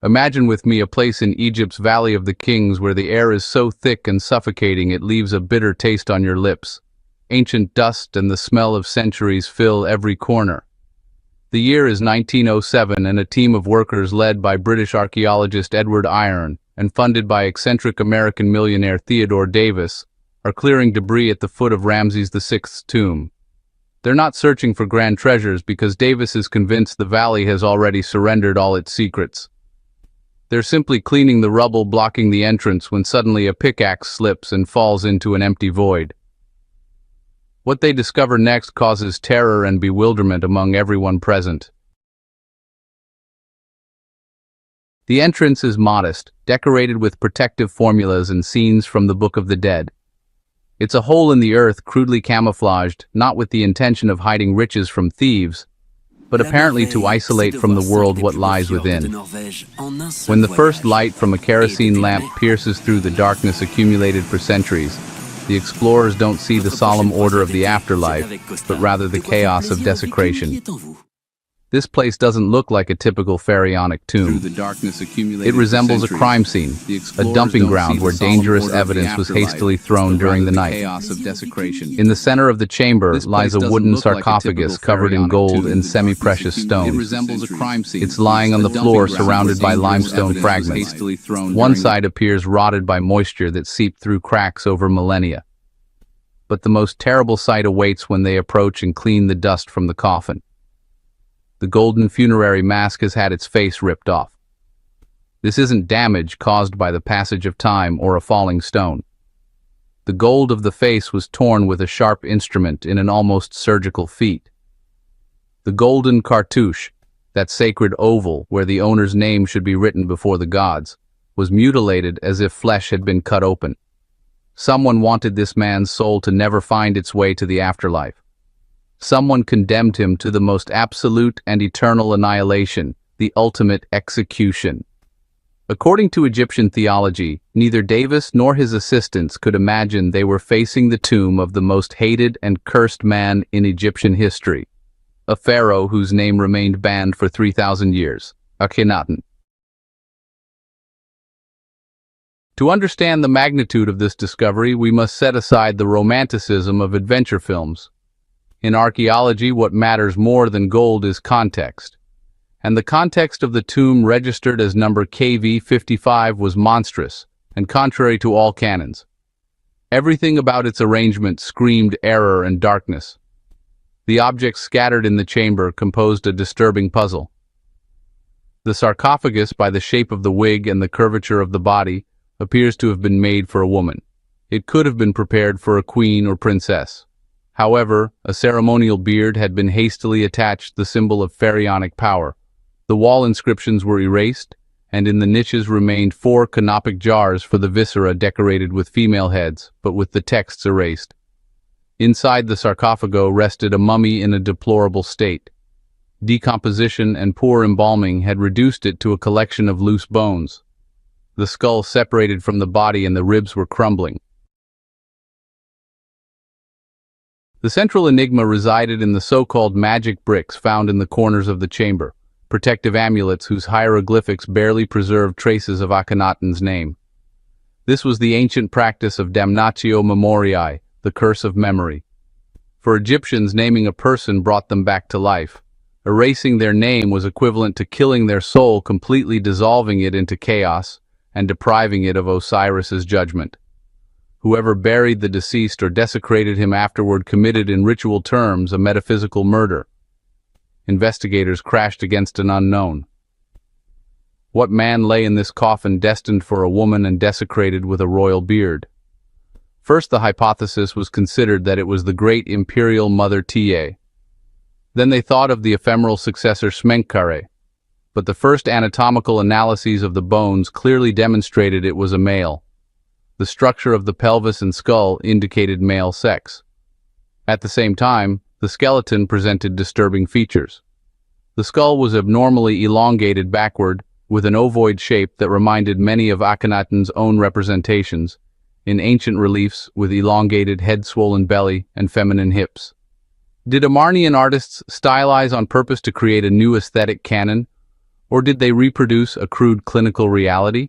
Imagine with me a place in Egypt's Valley of the Kings where the air is so thick and suffocating it leaves a bitter taste on your lips. Ancient dust and the smell of centuries fill every corner. The year is 1907 and a team of workers led by British archaeologist Edward Irne and funded by eccentric American millionaire Theodore Davis are clearing debris at the foot of Ramses VI's tomb. They're not searching for grand treasures because Davis is convinced the valley has already surrendered all its secrets. They're simply cleaning the rubble blocking the entrance when suddenly a pickaxe slips and falls into an empty void. What they discover next causes terror and bewilderment among everyone present. The entrance is modest, decorated with protective formulas and scenes from the Book of the Dead. It's a hole in the earth crudely camouflaged, not with the intention of hiding riches from thieves, but apparently to isolate from the world what lies within. When the first light from a kerosene lamp pierces through the darkness accumulated for centuries, the explorers don't see the solemn order of the afterlife, but rather the chaos of desecration. This place doesn't look like a typical pharaonic tomb. It resembles a crime scene, a dumping ground where dangerous evidence was hastily thrown during the night. In the center of the chamber lies a wooden sarcophagus covered in gold and semi-precious stones. It's lying on the floor surrounded by limestone fragments. One side appears rotted by moisture that seeped through cracks over millennia. But the most terrible sight awaits when they approach and clean the dust from the coffin. The golden funerary mask has had its face ripped off. This isn't damage caused by the passage of time or a falling stone. The gold of the face was torn with a sharp instrument in an almost surgical feat. The golden cartouche, that sacred oval where the owner's name should be written before the gods, was mutilated as if flesh had been cut open. Someone wanted this man's soul to never find its way to the afterlife. Someone condemned him to the most absolute and eternal annihilation, the ultimate execution. According to Egyptian theology, neither Davis nor his assistants could imagine they were facing the tomb of the most hated and cursed man in Egyptian history, a pharaoh whose name remained banned for 3,000 years, Akhenaten. To understand the magnitude of this discovery, we must set aside the romanticism of adventure films. In archaeology, what matters more than gold is context. And the context of the tomb registered as number KV55 was monstrous, and contrary to all canons. Everything about its arrangement screamed error and darkness. The objects scattered in the chamber composed a disturbing puzzle. The sarcophagus, by the shape of the wig and the curvature of the body, appears to have been made for a woman. It could have been prepared for a queen or princess. However, a ceremonial beard had been hastily attached, the symbol of pharaonic power. The wall inscriptions were erased, and in the niches remained 4 canopic jars for the viscera decorated with female heads, but with the texts erased. Inside the sarcophago rested a mummy in a deplorable state. Decomposition and poor embalming had reduced it to a collection of loose bones. The skull separated from the body and the ribs were crumbling. The central enigma resided in the so-called magic bricks found in the corners of the chamber, protective amulets whose hieroglyphics barely preserved traces of Akhenaten's name. This was the ancient practice of damnatio memoriae, the curse of memory. For Egyptians, naming a person brought them back to life. Erasing their name was equivalent to killing their soul, completely dissolving it into chaos and depriving it of Osiris's judgment. Whoever buried the deceased or desecrated him afterward committed in ritual terms a metaphysical murder. Investigators crashed against an unknown. What man lay in this coffin destined for a woman and desecrated with a royal beard? First, the hypothesis was considered that it was the great imperial mother Tiye. Then they thought of the ephemeral successor Smenkhare. But the first anatomical analyses of the bones clearly demonstrated it was a male. The structure of the pelvis and skull indicated male sex. At the same time, the skeleton presented disturbing features. The skull was abnormally elongated backward, with an ovoid shape that reminded many of Akhenaten's own representations, in ancient reliefs with elongated head, swollen belly, and feminine hips. Did Amarnian artists stylize on purpose to create a new aesthetic canon, Or did they reproduce a crude clinical reality?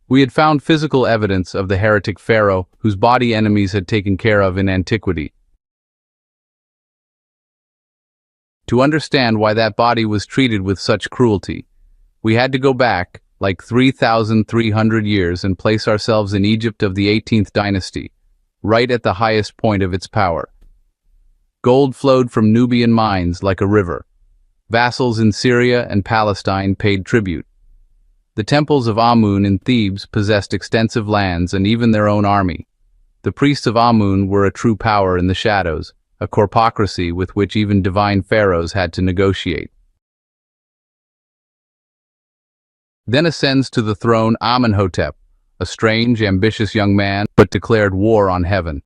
We had found physical evidence of the heretic Pharaoh, whose body enemies had taken care of in antiquity. To understand why that body was treated with such cruelty, we had to go back, like 3,300 years, and place ourselves in Egypt of the 18th dynasty, right at the highest point of its power. Gold flowed from Nubian mines like a river. Vassals in Syria and Palestine paid tribute. The temples of Amun in Thebes possessed extensive lands and even their own army. The priests of Amun were a true power in the shadows, a corpocracy with which even divine pharaohs had to negotiate. Then ascends to the throne Amenhotep, a strange, ambitious young man, but declared war on heaven.